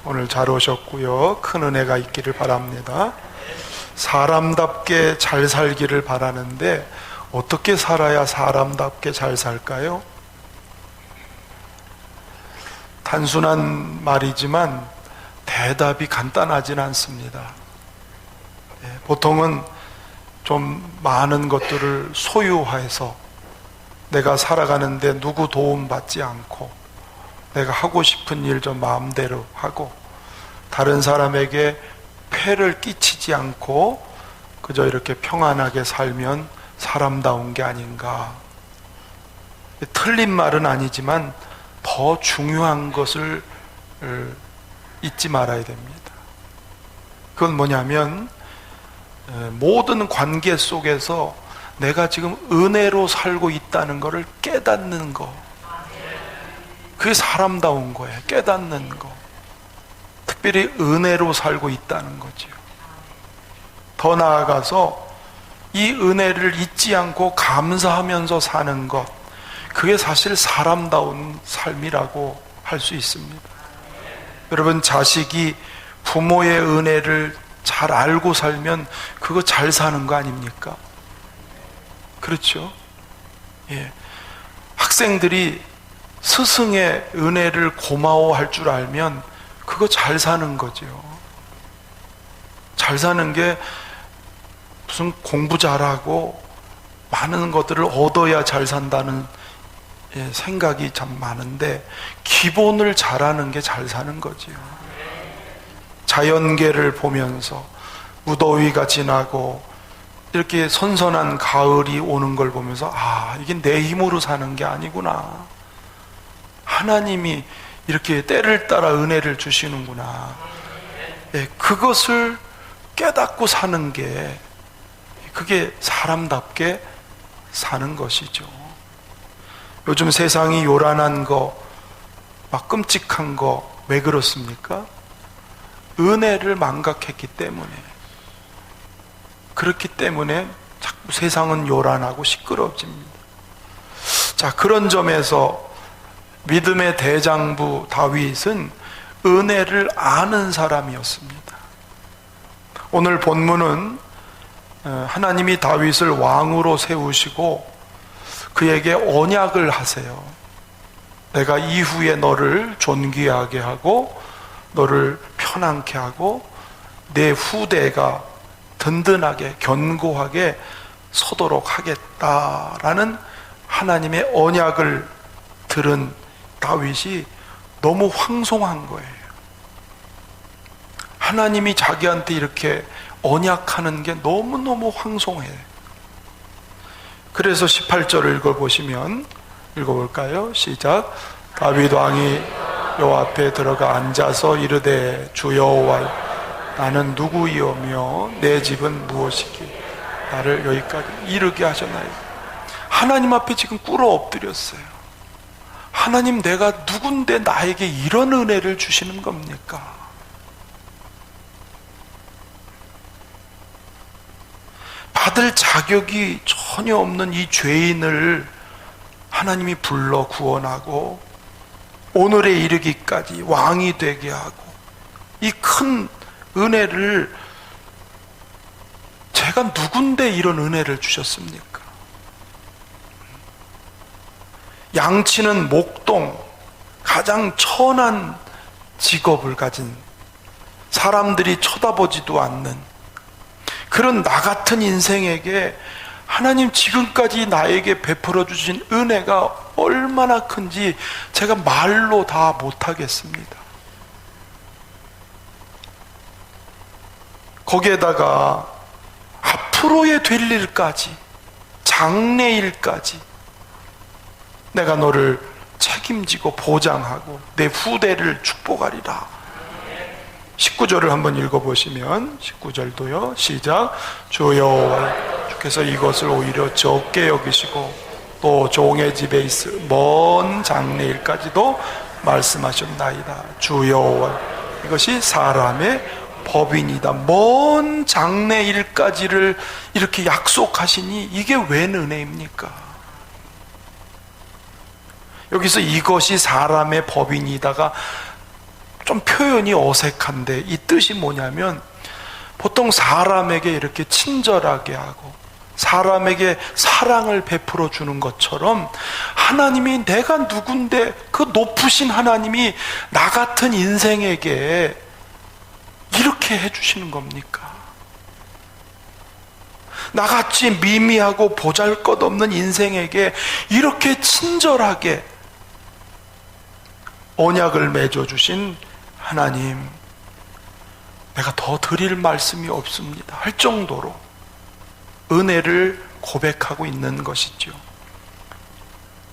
오늘 잘 오셨고요. 큰 은혜가 있기를 바랍니다. 사람답게 잘 살기를 바라는데 어떻게 살아야 사람답게 잘 살까요? 단순한 말이지만 대답이 간단하진 않습니다. 보통은 좀 많은 것들을 소유해서 내가 살아가는데 누구 도움 받지 않고 내가 하고 싶은 일 좀 마음대로 하고 다른 사람에게 폐를 끼치지 않고 그저 이렇게 평안하게 살면 사람다운 게 아닌가. 틀린 말은 아니지만 더 중요한 것을 잊지 말아야 됩니다. 그건 뭐냐면 모든 관계 속에서 내가 지금 은혜로 살고 있다는 것을 깨닫는 거, 그게 사람다운 거예요. 깨닫는 거. 특별히 은혜로 살고 있다는 거죠. 더 나아가서 이 은혜를 잊지 않고 감사하면서 사는 것, 그게 사실 사람다운 삶이라고 할 수 있습니다. 여러분, 자식이 부모의 은혜를 잘 알고 살면 그거 잘 사는 거 아닙니까? 그렇죠? 예. 학생들이 스승의 은혜를 고마워할 줄 알면 그거 잘 사는 거죠. 잘 사는 게 무슨 공부 잘하고 많은 것들을 얻어야 잘 산다는 생각이 참 많은데 기본을 잘하는 게 잘 사는 거지요. 자연계를 보면서 무더위가 지나고 이렇게 선선한 가을이 오는 걸 보면서 이게 내 힘으로 사는 게 아니구나. 하나님이 이렇게 때를 따라 은혜를 주시는구나. 그것을 깨닫고 사는 게 그게 사람답게 사는 것이죠. 요즘 세상이 요란한 거, 막 끔찍한 거 왜 그렇습니까? 은혜를 망각했기 때문에. 그렇기 때문에 자꾸 세상은 요란하고 시끄러워집니다. 자, 그런 점에서 믿음의 대장부 다윗은 은혜를 아는 사람이었습니다. 오늘 본문은 하나님이 다윗을 왕으로 세우시고 그에게 언약을 하세요. 내가 이후에 너를 존귀하게 하고 너를 편안케 하고 내 후대가 든든하게 견고하게 서도록 하겠다라는 하나님의 언약을 들은 다윗이 너무 황송한 거예요. 하나님이 자기한테 이렇게 언약하는 게 너무너무 황송해요. 그래서 18절을 읽어볼까요? 시작. 다윗 왕이 여호와 앞에 들어가 앉아서 이르되 주 여호와, 나는 누구이오며 내 집은 무엇이기 나를 여기까지 이르게 하셨나요? 하나님 앞에 지금 꿇어 엎드렸어요. 하나님, 내가 누군데 나에게 이런 은혜를 주시는 겁니까? 받을 자격이 전혀 없는 이 죄인을 하나님이 불러 구원하고 오늘에 이르기까지 왕이 되게 하고 이 큰 은혜를, 제가 누군데 이런 은혜를 주셨습니까? 양치는 목동, 가장 천한 직업을 가진, 사람들이 쳐다보지도 않는 그런 나 같은 인생에게 하나님 지금까지 나에게 베풀어 주신 은혜가 얼마나 큰지 제가 말로 다 못하겠습니다. 거기에다가 앞으로의 될 일까지, 장래일까지 내가 너를 책임지고 보장하고 내 후대를 축복하리라. 19절을 한번 읽어보시면, 19절도요. 시작. 주 여호와, 주께서 이것을 오히려 적게 여기시고 또 종의 집에 있을 먼 장래일까지도 말씀하셨나이다. 주 여호와, 이것이 사람의 법이니다. 먼 장래일까지를 이렇게 약속하시니 이게 웬 은혜입니까? 여기서 이것이 사람의 법이니다가 좀 표현이 어색한데 이 뜻이 뭐냐면, 보통 사람에게 이렇게 친절하게 하고 사람에게 사랑을 베풀어 주는 것처럼, 하나님이 내가 누군데 그 높으신 하나님이 나 같은 인생에게 이렇게 해주시는 겁니까? 나같이 미미하고 보잘것없는 인생에게 이렇게 친절하게 언약을 맺어주신 하나님, 내가 더 드릴 말씀이 없습니다 할 정도로 은혜를 고백하고 있는 것이죠.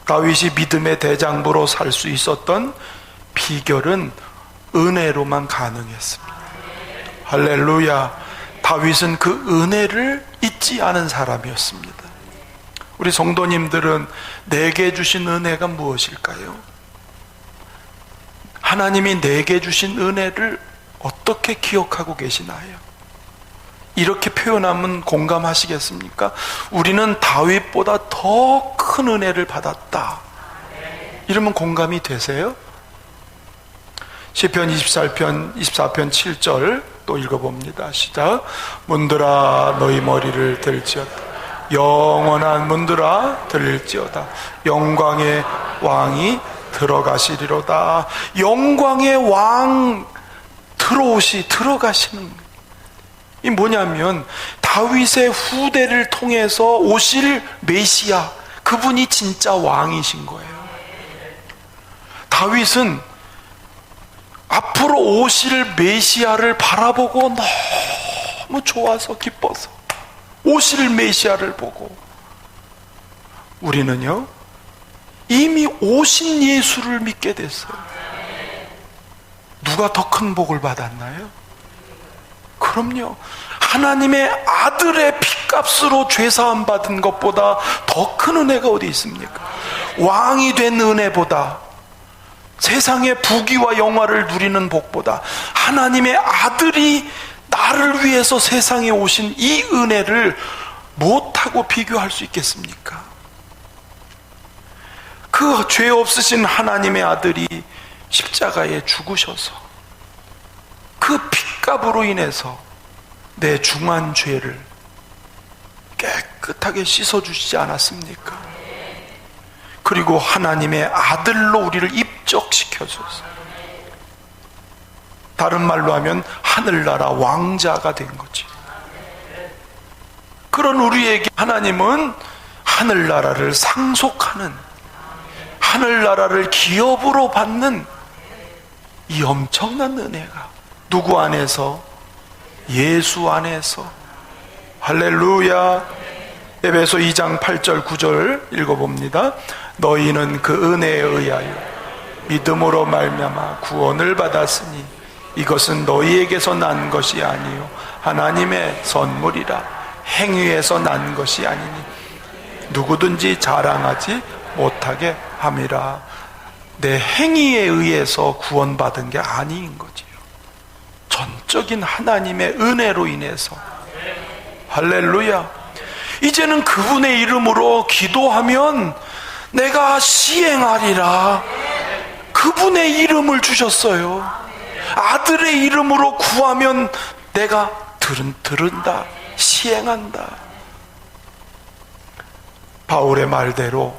다윗이 믿음의 대장부로 살 수 있었던 비결은 은혜로만 가능했습니다. 할렐루야. 다윗은 그 은혜를 잊지 않은 사람이었습니다. 우리 성도님들은 내게 주신 은혜가 무엇일까요? 하나님이 내게 주신 은혜를 어떻게 기억하고 계시나요? 이렇게 표현하면 공감하시겠습니까? 우리는 다윗보다 더 큰 은혜를 받았다, 이러면 공감이 되세요? 시편 24편 7절 또 읽어봅니다. 시작. 문들아 너희 머리를 들지어다. 영원한 문들아 들릴지어다. 영광의 왕이 들어가시리로다. 영광의 왕 들어가시는 거예요. 이 뭐냐면, 다윗의 후대를 통해서 오실 메시아, 그분이 진짜 왕이신 거예요. 다윗은 앞으로 오실 메시아를 바라보고 너무 좋아서 기뻐서 오실 메시아를 보고, 우리는요 이미 오신 예수를 믿게 됐어요. 누가 더 큰 복을 받았나요? 그럼요, 하나님의 아들의 핏값으로 죄사함 받은 것보다 더 큰 은혜가 어디 있습니까? 왕이 된 은혜보다, 세상의 부귀와 영화를 누리는 복보다 하나님의 아들이 나를 위해서 세상에 오신 이 은혜를 못하고 비교할 수 있겠습니까? 그 죄 없으신 하나님의 아들이 십자가에 죽으셔서 그 핏값으로 인해서 내 중한 죄를 깨끗하게 씻어주시지 않았습니까? 그리고 하나님의 아들로 우리를 입적시켜줬어요. 다른 말로 하면 하늘나라 왕자가 된 거지. 그런 우리에게 하나님은 하늘나라를 상속하는, 하늘나라를 기업으로 받는 이 엄청난 은혜가 누구 안에서? 예수 안에서. 할렐루야. 에베소 2장 8절 9절 읽어봅니다. 너희는 그 은혜에 의하여 믿음으로 말미암아 구원을 받았으니 이것은 너희에게서 난 것이 아니요 하나님의 선물이라. 행위에서 난 것이 아니니 누구든지 자랑하지 못하게 함이라. 내 행위에 의해서 구원받은 게 아닌 거지요. 전적인 하나님의 은혜로 인해서. 할렐루야. 이제는 그분의 이름으로 기도하면 내가 시행하리라. 그분의 이름을 주셨어요. 아들의 이름으로 구하면 내가 들은다, 시행한다. 바울의 말대로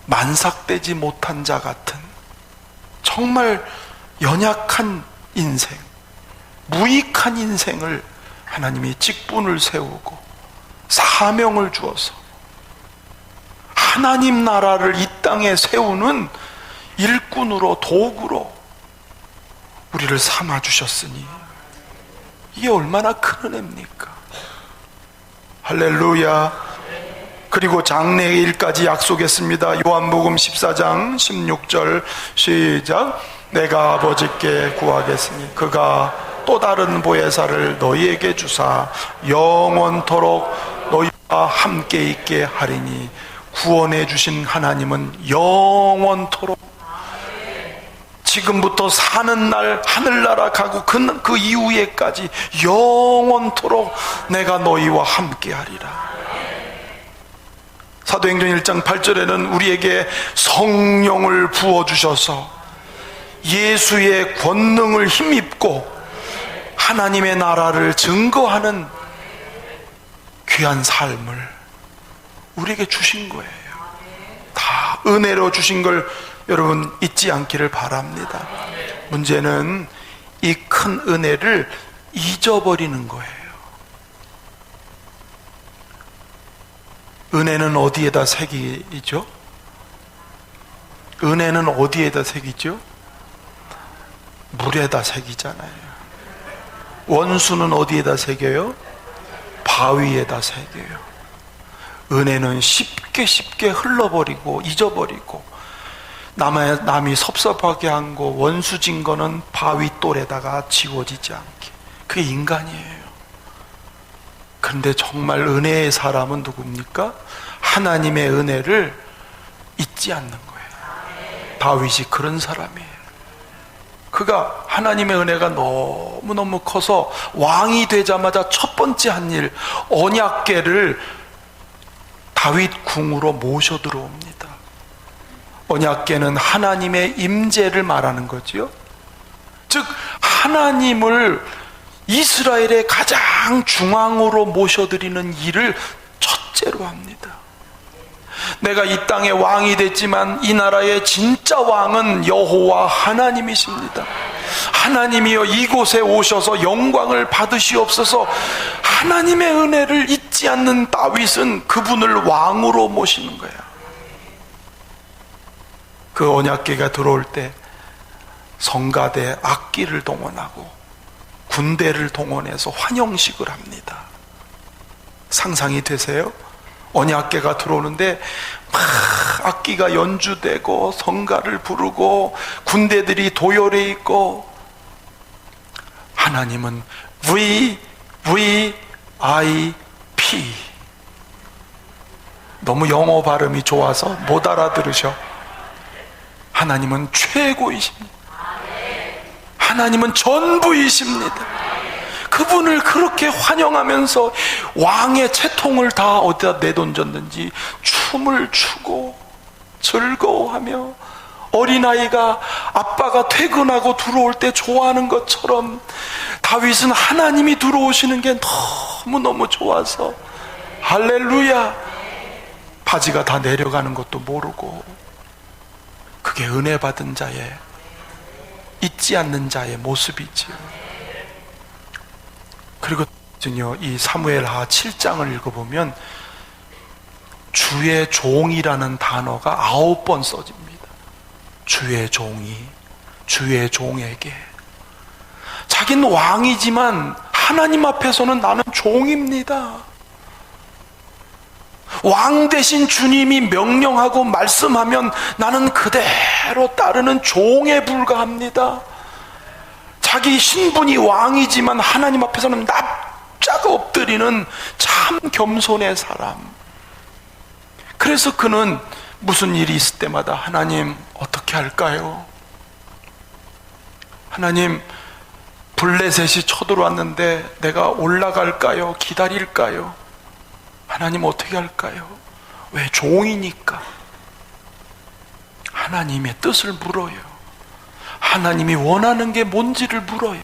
만삭되지 못한 자 같은 정말 연약한 인생, 무익한 인생을 하나님이 직분을 세우고 사명을 주어서 하나님 나라를 이 땅에 세우는 일꾼으로, 도구로 우리를 삼아주셨으니 이게 얼마나 큰 은혜입니까? 할렐루야. 그리고 장래의 일까지 약속했습니다. 요한복음 14장 16절 시작. 내가 아버지께 구하겠으니 그가 또 다른 보혜사를 너희에게 주사 영원토록 너희와 함께 있게 하리니. 구원해 주신 하나님은 영원토록, 지금부터 사는 날 하늘나라 가고 그 이후에까지 영원토록 내가 너희와 함께 하리라. 사도행전 1장 8절에는 우리에게 성령을 부어주셔서 예수의 권능을 힘입고 하나님의 나라를 증거하는 귀한 삶을 우리에게 주신 거예요. 다 은혜로 주신 걸 여러분 잊지 않기를 바랍니다. 문제는 이 큰 은혜를 잊어버리는 거예요. 은혜는 어디에다 새기죠? 은혜는 어디에다 새기죠? 물에다 새기잖아요. 원수는 어디에다 새겨요? 바위에다 새겨요. 은혜는 쉽게 흘러버리고 잊어버리고 남이 섭섭하게 한 거, 원수진 거는 바위 돌에다가 지워지지 않게. 그게 인간이에요. 그런데 정말 은혜의 사람은 누굽니까? 하나님의 은혜를 잊지 않는 거예요. 다윗이 그런 사람이에요. 그가 하나님의 은혜가 너무너무 커서 왕이 되자마자 첫 번째 한 일, 언약궤를 다윗 궁으로 모셔 들어옵니다. 언약궤는 하나님의 임재를 말하는 거지요. 즉 하나님을 이스라엘의 가장 중앙으로 모셔드리는 일을 첫째로 합니다. 내가 이 땅의 왕이 됐지만 이 나라의 진짜 왕은 여호와 하나님이십니다. 하나님이여 이곳에 오셔서 영광을 받으시옵소서. 하나님의 은혜를 잊지 않는 다윗은 그분을 왕으로 모시는 거예요. 그 언약궤가 들어올 때 성가대 악기를 동원하고 군대를 동원해서 환영식을 합니다. 상상이 되세요? 언약궤가 들어오는데 막 악기가 연주되고 성가를 부르고 군대들이 도열해 있고, 하나님은 VIP 너무 영어 발음이 좋아서 못 알아들으셔. 하나님은 최고이십니다. 하나님은 전부이십니다. 그분을 그렇게 환영하면서 왕의 채통을 다 어디다 내던졌는지 춤을 추고 즐거워하며, 어린아이가 아빠가 퇴근하고 들어올 때 좋아하는 것처럼 다윗은 하나님이 들어오시는 게 너무너무 좋아서 할렐루야, 바지가 다 내려가는 것도 모르고. 그게 은혜 받은 자의, 잊지 않는 자의 모습이지요. 그리고 이 사무엘하 7장을 읽어보면 주의 종이라는 단어가 9번 써집니다. 주의 종이, 주의 종에게. 자기는 왕이지만 하나님 앞에서는 나는 종입니다. 왕 대신 주님이 명령하고 말씀하면 나는 그대로 따르는 종에 불과합니다. 자기 신분이 왕이지만 하나님 앞에서는 납작 엎드리는 참 겸손의 사람. 그래서 그는 무슨 일이 있을 때마다 하나님 어떻게 할까요? 하나님, 블레셋이 쳐들어왔는데 내가 올라갈까요? 기다릴까요? 하나님 어떻게 할까요? 왜? 종이니까. 하나님의 뜻을 물어요. 하나님이 원하는 게 뭔지를 물어요.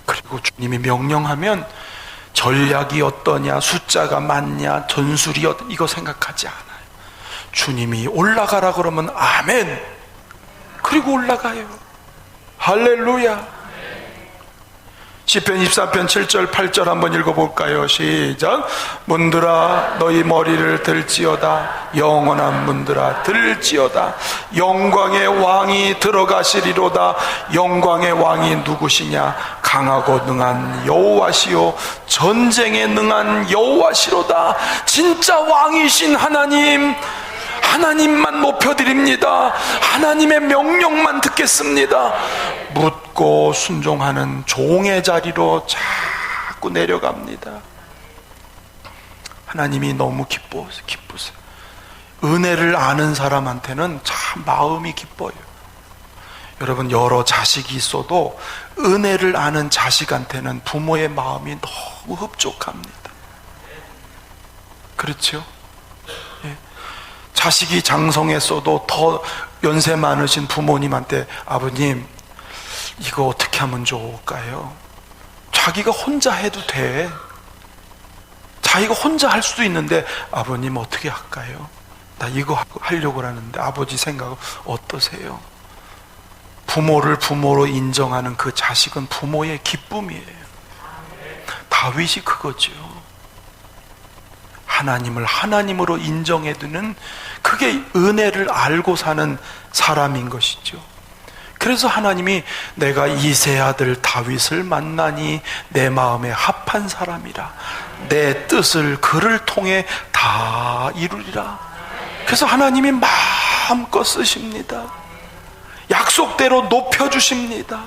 그리고 주님이 명령하면 전략이 어떠냐, 숫자가 많냐, 전술이 이거 생각하지 않아요. 주님이 올라가라 그러면 아멘. 그리고 올라가요. 할렐루야. 시편 24편 7절 8절 한번 읽어볼까요? 시작. 문들아 너희 머리를 들지어다. 영원한 문들아 들지어다. 영광의 왕이 들어가시리로다. 영광의 왕이 누구시냐? 강하고 능한 여호와시요 전쟁에 능한 여호와시로다. 진짜 왕이신 하나님, 하나님만 높여드립니다. 하나님의 명령만 듣겠습니다. 묻고 순종하는 종의 자리로 자꾸 내려갑니다. 하나님이 너무 기쁘세요. 은혜를 아는 사람한테는 참 마음이 기뻐요. 여러분, 여러 자식이 있어도 은혜를 아는 자식한테는 부모의 마음이 너무 흡족합니다. 그렇죠? 자식이 장성했어도 더 연세 많으신 부모님한테 아버님 이거 어떻게 하면 좋을까요? 자기가 혼자 해도 돼. 자기가 혼자 할 수도 있는데 아버님 어떻게 할까요? 나 이거 하려고 하는데 아버지 생각은 어떠세요? 부모를 부모로 인정하는 그 자식은 부모의 기쁨이에요. 다윗이 그거죠. 하나님을 하나님으로 인정해두는, 그게 은혜를 알고 사는 사람인 것이죠. 그래서 하나님이 내가 이세 아들 다윗을 만나니 내 마음에 합한 사람이라, 내 뜻을 그를 통해 다 이루리라. 그래서 하나님이 마음껏 쓰십니다. 약속대로 높여주십니다.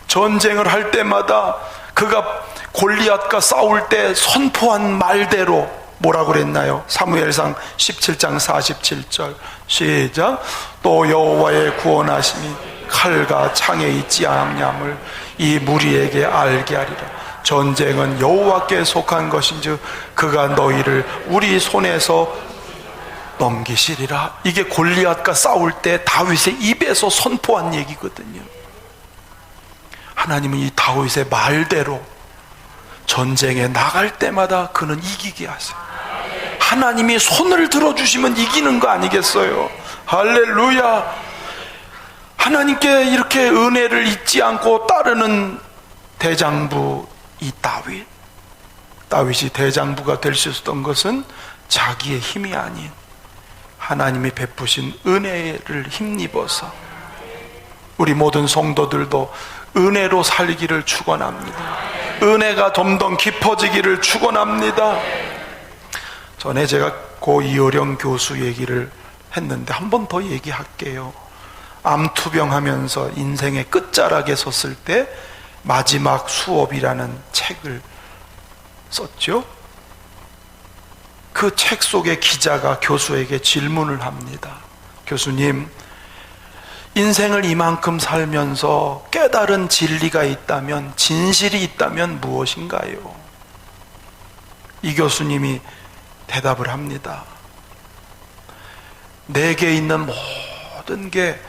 전쟁을 할 때마다 그가 골리앗과 싸울 때 선포한 말대로 뭐라고 그랬나요? 사무엘상 17장 47절 시작. 또 여호와의 구원하심이 칼과 창에 있지 않냐함을 이 무리에게 알게 하리라. 전쟁은 여호와께 속한 것인즉 그가 너희를 우리 손에서 넘기시리라. 이게 골리앗과 싸울 때 다윗의 입에서 선포한 얘기거든요. 하나님은 이 다윗의 말대로 전쟁에 나갈 때마다 그는 이기게 하세요. 하나님이 손을 들어주시면 이기는 거 아니겠어요? 할렐루야. 하나님께 이렇게 은혜를 잊지 않고 따르는 대장부 이 다윗이 대장부가 될 수 있었던 것은 자기의 힘이 아닌 하나님이 베푸신 은혜를 힘입어서, 우리 모든 성도들도 은혜로 살기를 축원합니다. 은혜가 점점 깊어지기를 축원합니다. 전에 제가 고 이호령 교수 얘기를 했는데 한 번 더 얘기할게요. 암투병하면서 인생의 끝자락에 섰을 때 마지막 수업이라는 책을 썼죠. 그 책 속에 기자가 교수에게 질문을 합니다. 교수님, 인생을 이만큼 살면서 깨달은 진리가 있다면, 진실이 있다면 무엇인가요? 이 교수님이 대답을 합니다. 내게 있는 모든 게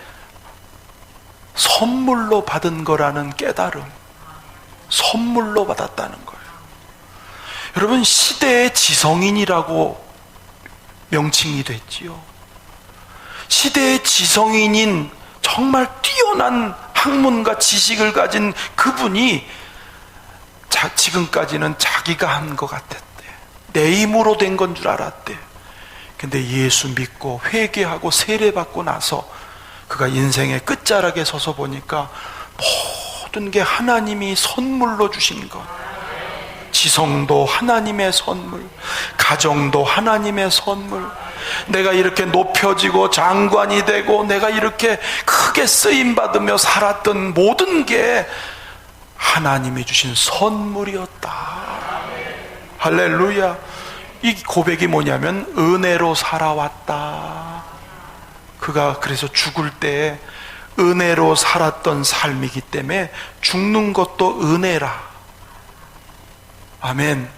선물로 받은 거라는 깨달음, 선물로 받았다는 거예요. 여러분, 시대의 지성인이라고 명칭이 됐지요. 시대의 지성인인 정말 뛰어난 학문과 지식을 가진 그분이 지금까지는 자기가 한 것 같았대. 내 힘으로 된 건 줄 알았대. 근데 예수 믿고 회개하고 세례받고 나서 그가 인생의 끝자락에 서서 보니까 모든 게 하나님이 선물로 주신 것, 지성도 하나님의 선물, 가정도 하나님의 선물, 내가 이렇게 높여지고 장관이 되고 내가 이렇게 크게 쓰임받으며 살았던 모든 게 하나님이 주신 선물이었다. 할렐루야. 이 고백이 뭐냐면 은혜로 살아왔다. 그가 그래서 죽을 때 은혜로 살았던 삶이기 때문에 죽는 것도 은혜라. 아멘.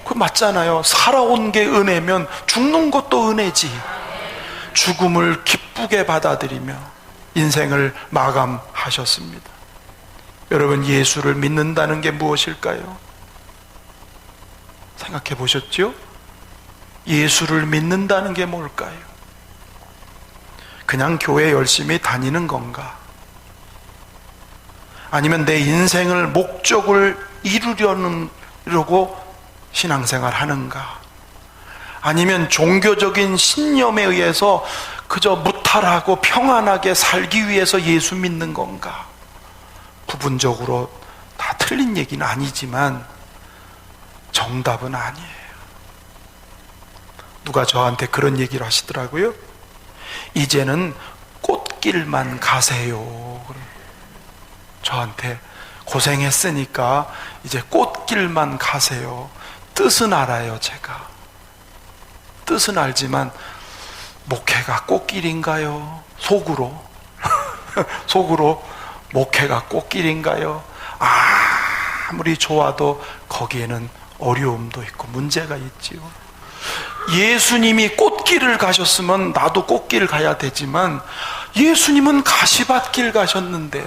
그 맞잖아요. 살아온 게 은혜면 죽는 것도 은혜지. 죽음을 기쁘게 받아들이며 인생을 마감하셨습니다. 여러분, 예수를 믿는다는 게 무엇일까요? 생각해 보셨죠? 예수를 믿는다는 게 뭘까요? 그냥 교회 열심히 다니는 건가? 아니면 내 인생을 목적을 이루려고 신앙생활 하는가? 아니면 종교적인 신념에 의해서 그저 무탈하고 평안하게 살기 위해서 예수 믿는 건가? 부분적으로 다 틀린 얘기는 아니지만 정답은 아니에요. 누가 저한테 그런 얘기를 하시더라고요. 이제는 꽃길만 가세요. 저한테 고생했으니까 이제 꽃길만 가세요. 뜻은 알아요. 제가 뜻은 알지만 목회가 꽃길인가요? 속으로 속으로 목회가 꽃길인가요? 아무리 좋아도 거기에는 어려움도 있고 문제가 있지요. 예수님이 꽃길을 가셨으면 나도 꽃길 가야 되지만 예수님은 가시밭길 가셨는데,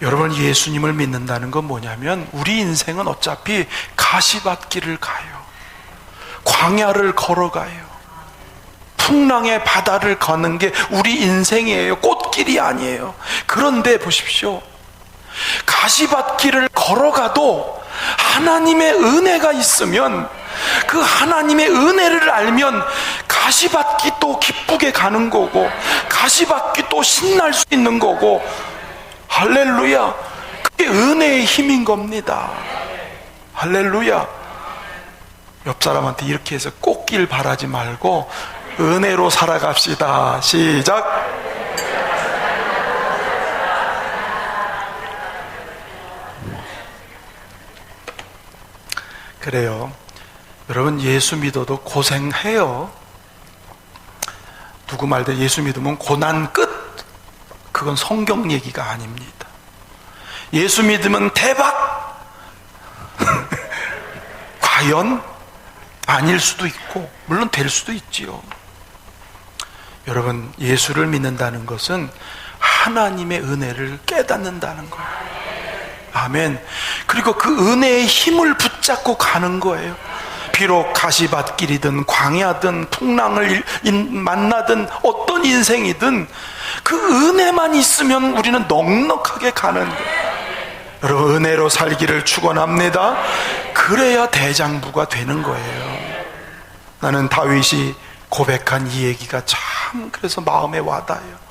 여러분, 예수님을 믿는다는 건 뭐냐면 우리 인생은 어차피 가시밭길을 가요. 광야를 걸어가요. 풍랑의 바다를 걷는 게 우리 인생이에요. 꽃길이 아니에요. 그런데 보십시오, 가시밭길을 걸어가도 하나님의 은혜가 있으면, 그 하나님의 은혜를 알면 가시밭길 또 기쁘게 가는 거고, 가시밭길 또 신날 수 있는 거고, 할렐루야. 그게 은혜의 힘인 겁니다. 할렐루야. 옆 사람한테 이렇게 해서 꽃길 바라지 말고 은혜로 살아갑시다. 시작. 그래요. 여러분, 예수 믿어도 고생해요. 누구 말대로 예수 믿으면 고난 끝, 그건 성경 얘기가 아닙니다. 예수 믿으면 대박 과연 아닐 수도 있고, 물론 될 수도 있지요. 여러분, 예수를 믿는다는 것은 하나님의 은혜를 깨닫는다는 거예요. 아멘. 그리고 그 은혜의 힘을 붙잡고 가는 거예요. 비록 가시밭길이든 광야든 풍랑을 만나든 어떤 인생이든 그 은혜만 있으면 우리는 넉넉하게 가는 거예요. 여러분, 은혜로 살기를 축원합니다. 그래야 대장부가 되는 거예요. 나는 다윗이 고백한 이 얘기가 참 그래서 마음에 와닿아요.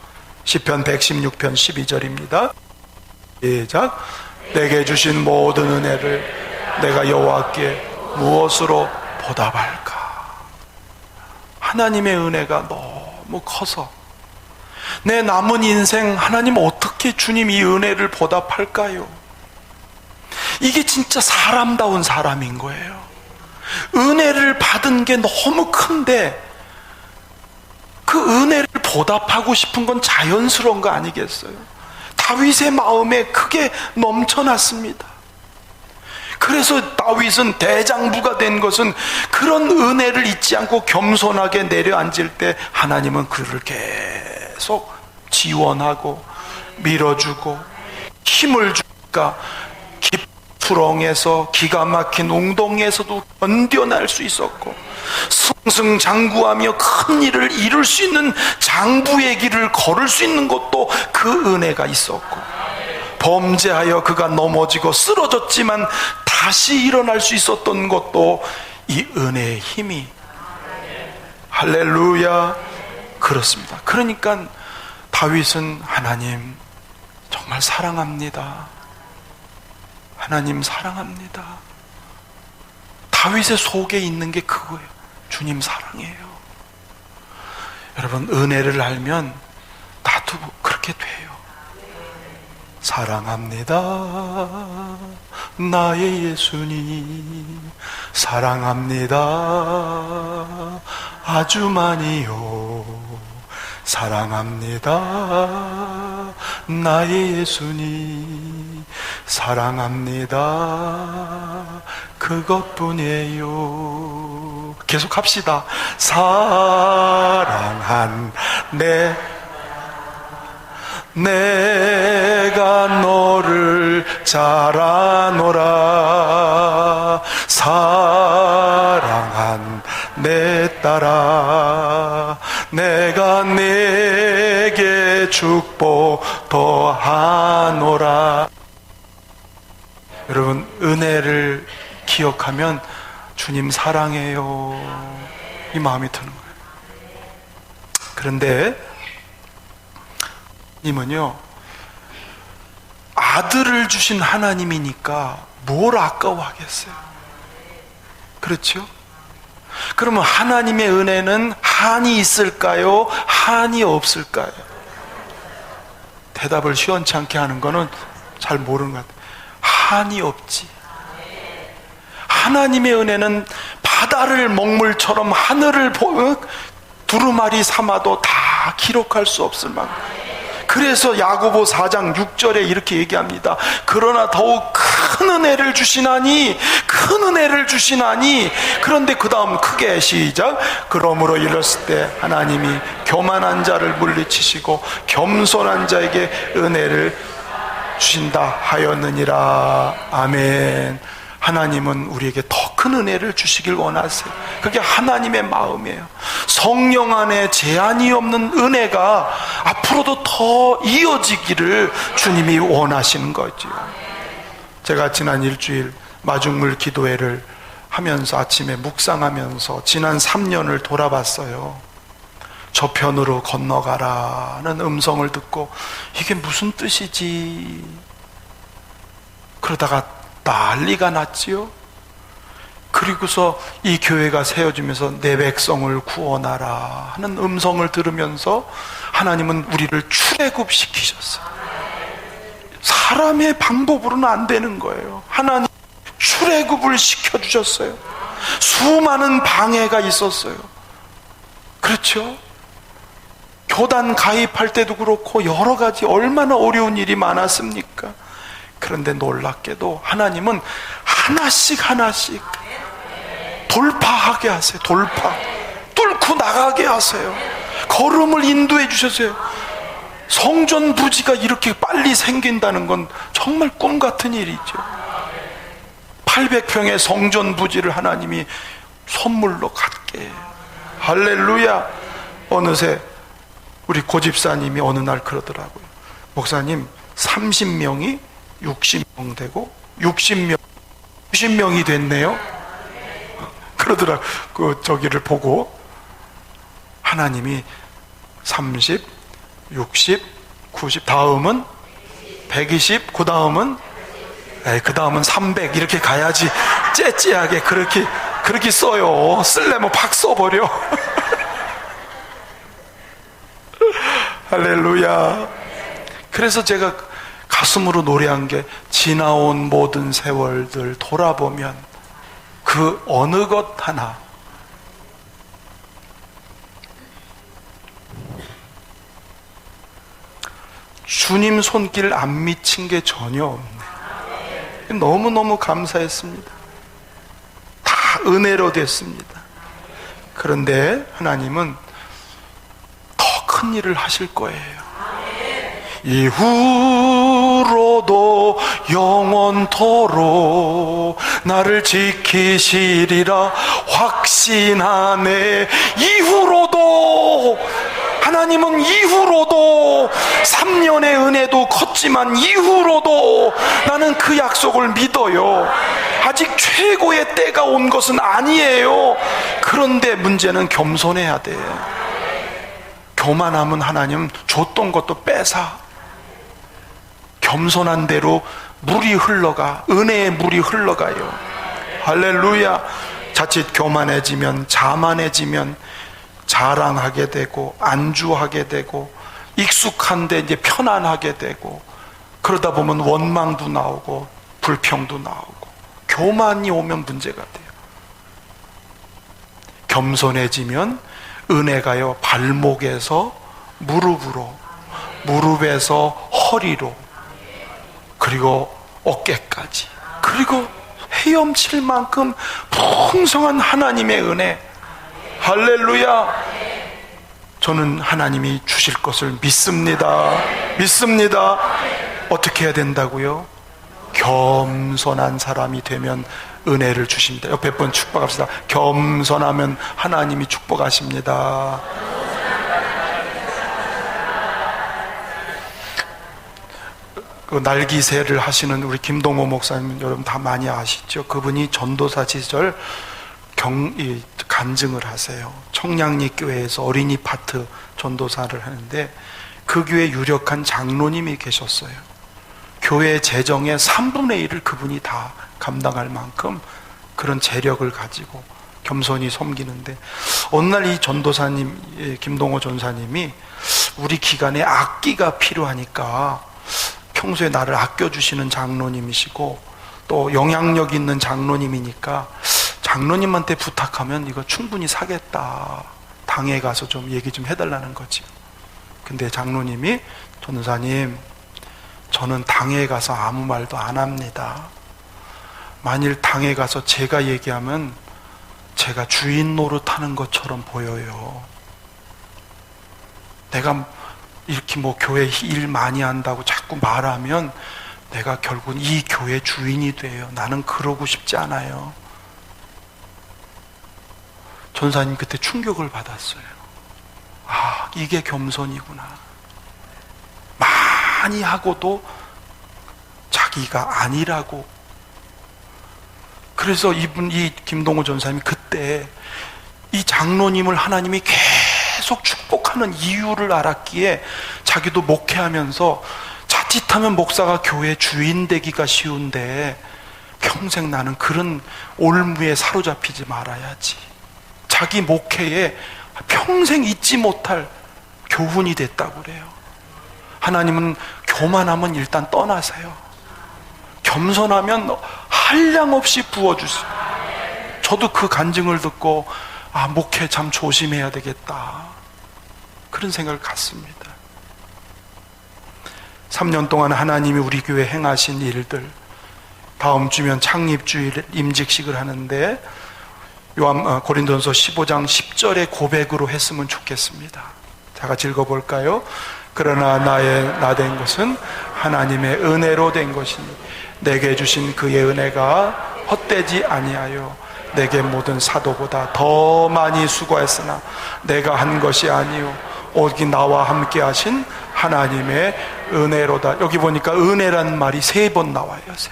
시편 116편 12절입니다. 시작. 내게 주신 모든 은혜를 내가 여호와께 무엇으로 보답할까? 하나님의 은혜가 너무 커서 내 남은 인생 하나님 어떻게 주님 이 은혜를 보답할까요? 이게 진짜 사람다운 사람인 거예요. 은혜를 받은 게 너무 큰데 그 은혜를 보답하고 싶은 건 자연스러운 거 아니겠어요? 다윗의 마음에 크게 넘쳐났습니다. 그래서 다윗은 대장부가 된 것은 그런 은혜를 잊지 않고 겸손하게 내려앉을 때 하나님은 그를 계속 지원하고 밀어주고 힘을 주니까 깊푸렁에서 기가 막힌 웅덩이에서도 견뎌낼 수 있었고, 승승장구하며 큰 일을 이룰 수 있는 장부의 길을 걸을 수 있는 것도 그 은혜가 있었고, 범죄하여 그가 넘어지고 쓰러졌지만 다시 일어날 수 있었던 것도 이 은혜의 힘이, 할렐루야, 그렇습니다. 그러니까 다윗은 하나님 정말 사랑합니다. 하나님 사랑합니다. 다윗의 속에 있는 게 그거예요. 주님 사랑해요. 여러분, 은혜를 알면 나도 그렇게 돼요. 사랑합니다. 나의 예수님 사랑합니다. 아주 많이요. 사랑합니다. 나의 예수님 사랑합니다. 그것뿐이에요. 계속 합시다. 사랑한 내가 너를 잘 아노라. 사랑한 내 딸아, 내가 내게 축복 더하노라. 여러분, 은혜를 기억하면 주님 사랑해요, 이 마음이 드는 거예요. 그런데 님은요, 아들을 주신 하나님이니까 뭘 아까워하겠어요? 그렇죠? 그러면 하나님의 은혜는 한이 있을까요? 한이 없을까요? 대답을 시원찮게 하는 거는 잘 모르는 것 같아요. 한이 없지. 하나님의 은혜는 바다를 먹물처럼 하늘을 두루마리 삼아도 다 기록할 수 없을 만큼. 그래서 야고보 4장 6절에 이렇게 얘기합니다. 그러나 더욱 큰 은혜를 주시나니 큰 은혜를 주시나니. 그런데 그 다음 크게 시작. 그러므로 이랬을 때 하나님이 교만한 자를 물리치시고 겸손한 자에게 은혜를 주신다 하였느니라. 아멘. 하나님은 우리에게 더 큰 은혜를 주시길 원하세요. 그게 하나님의 마음이에요. 성령 안에 제한이 없는 은혜가 앞으로도 더 이어지기를 주님이 원하시는 거죠. 제가 지난 일주일 마중물 기도회를 하면서 아침에 묵상하면서 지난 3년을 돌아봤어요. 저편으로 건너가라는 음성을 듣고 이게 무슨 뜻이지? 그러다가 난리가 났지요. 그리고서 이 교회가 세워지면서 내 백성을 구원하라 하는 음성을 들으면서 하나님은 우리를 출애굽시키셨어요. 사람의 방법으로는 안 되는 거예요. 하나님 출애굽을 시켜주셨어요. 수많은 방해가 있었어요. 그렇죠? 교단 가입할 때도 그렇고 여러 가지 얼마나 어려운 일이 많았습니까? 그런데 놀랍게도 하나님은 하나씩 하나씩 돌파하게 하세요. 돌파. 뚫고 나가게 하세요. 걸음을 인도해 주셨어요. 성전 부지가 이렇게 빨리 생긴다는 건 정말 꿈 같은 일이죠. 800평의 성전 부지를 하나님이 선물로 갖게. 할렐루야. 어느새 우리 고집사님이 어느 날 그러더라고요. 목사님 30명이 60명 되고 60명이 됐네요. 그러더라고요. 그 저기를 보고 하나님이 30, 60, 90 다음은 120, 그 다음은 300 이렇게 가야지. 째째하게 그렇게 써요. 쓸래면 팍 써버려. 할렐루야. 그래서 제가 가슴으로 노래한 게 지나온 모든 세월들 돌아보면 그 어느 것 하나 주님 손길 안 미친 게 전혀 없네. 너무너무 감사했습니다. 다 은혜로 됐습니다. 그런데 하나님은 더 큰 일을 하실 거예요. 이후로도 영원토록 나를 지키시리라 확신하네. 이후로도 하나님은 이후로도 3년의 은혜도 컸지만 이후로도 나는 그 약속을 믿어요. 아직 최고의 때가 온 것은 아니에요. 그런데 문제는 겸손해야 돼. 교만하면 하나님 줬던 것도 뺏어. 겸손한 대로 물이 흘러가. 은혜의 물이 흘러가요. 할렐루야. 자칫 교만해지면 자만해지면 자랑하게 되고 안주하게 되고 익숙한데 이제 편안하게 되고 그러다 보면 원망도 나오고 불평도 나오고 교만이 오면 문제가 돼요. 겸손해지면 은혜가요 발목에서 무릎으로, 무릎에서 허리로, 그리고 어깨까지, 그리고 헤엄칠 만큼 풍성한 하나님의 은혜. 할렐루야. 저는 하나님이 주실 것을 믿습니다. 믿습니다. 어떻게 해야 된다고요? 겸손한 사람이 되면 은혜를 주십니다. 옆에 분 축복합시다. 겸손하면 하나님이 축복하십니다. 그 날기새를 하시는 우리 김동호 목사님 여러분 다 많이 아시죠? 그분이 전도사 시절 간증을 하세요. 청량리 교회에서 어린이 파트 전도사를 하는데 그 교회 유력한 장로님이 계셨어요. 교회 재정의 3분의 1을 그분이 다 감당할 만큼 그런 재력을 가지고 겸손히 섬기는데 어느 날 이 전도사님 김동호 전사님이 우리 기간에 악기가 필요하니까 평소에 나를 아껴주시는 장로님이시고 또 영향력 있는 장로님이니까 장로님한테 부탁하면 이거 충분히 사겠다. 당에 가서 좀 얘기 좀 해달라는 거지. 근데 장로님이 전도사님 저는 당에 가서 아무 말도 안 합니다. 만일 당에 가서 제가 얘기하면 제가 주인 노릇하는 것처럼 보여요. 내가 이렇게 뭐 교회 일 많이 한다고 자꾸 말하면 내가 결국은 이 교회 주인이 돼요. 나는 그러고 싶지 않아요. 전사님 그때 충격을 받았어요. 아, 이게 겸손이구나. 많이 하고도 자기가 아니라고. 그래서 이 김동호 전사님이 그때 이 장로님을 하나님이 계속 축복하는 이유를 알았기에 자기도 목회하면서 자칫하면 목사가 교회 주인 되기가 쉬운데 평생 나는 그런 올무에 사로잡히지 말아야지. 자기 목회에 평생 잊지 못할 교훈이 됐다고 그래요. 하나님은 교만하면 일단 떠나세요. 겸손하면 한량없이 부어주세요. 저도 그 간증을 듣고 아, 목회 참 조심해야 되겠다, 그런 생각을 갖습니다. 3년 동안 하나님이 우리 교회에 행하신 일들, 다음 주면 창립주일 임직식을 하는데 고린도전서 15장 10절의 고백으로 했으면 좋겠습니다. 자, 같이 읽어볼까요? 그러나 나 된 것은 하나님의 은혜로 된 것이니 내게 주신 그의 은혜가 헛되지 아니하여 내게 모든 사도보다 더 많이 수고했으나 내가 한 것이 아니요 오직 나와 함께 하신 하나님의 은혜로다. 여기 보니까 은혜란 말이 3번 나와요. 3번.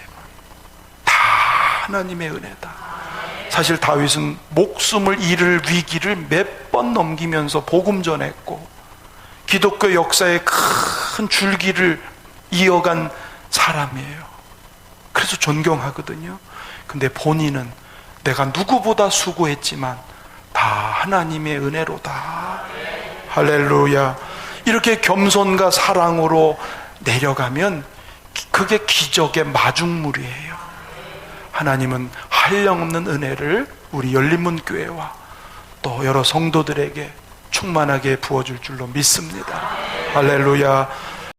다 하나님의 은혜다. 사실 다윗은 목숨을 잃을 위기를 몇 번 넘기면서 복음 전했고 기독교 역사의 큰 줄기를 이어간 사람이에요. 그래서 존경하거든요. 근데 본인은 내가 누구보다 수고했지만 다 하나님의 은혜로다. 할렐루야. 이렇게 겸손과 사랑으로 내려가면 그게 기적의 마중물이에요. 하나님은 한량없는 은혜를 우리 열린문교회와 또 여러 성도들에게 충만하게 부어줄 줄로 믿습니다. 할렐루야.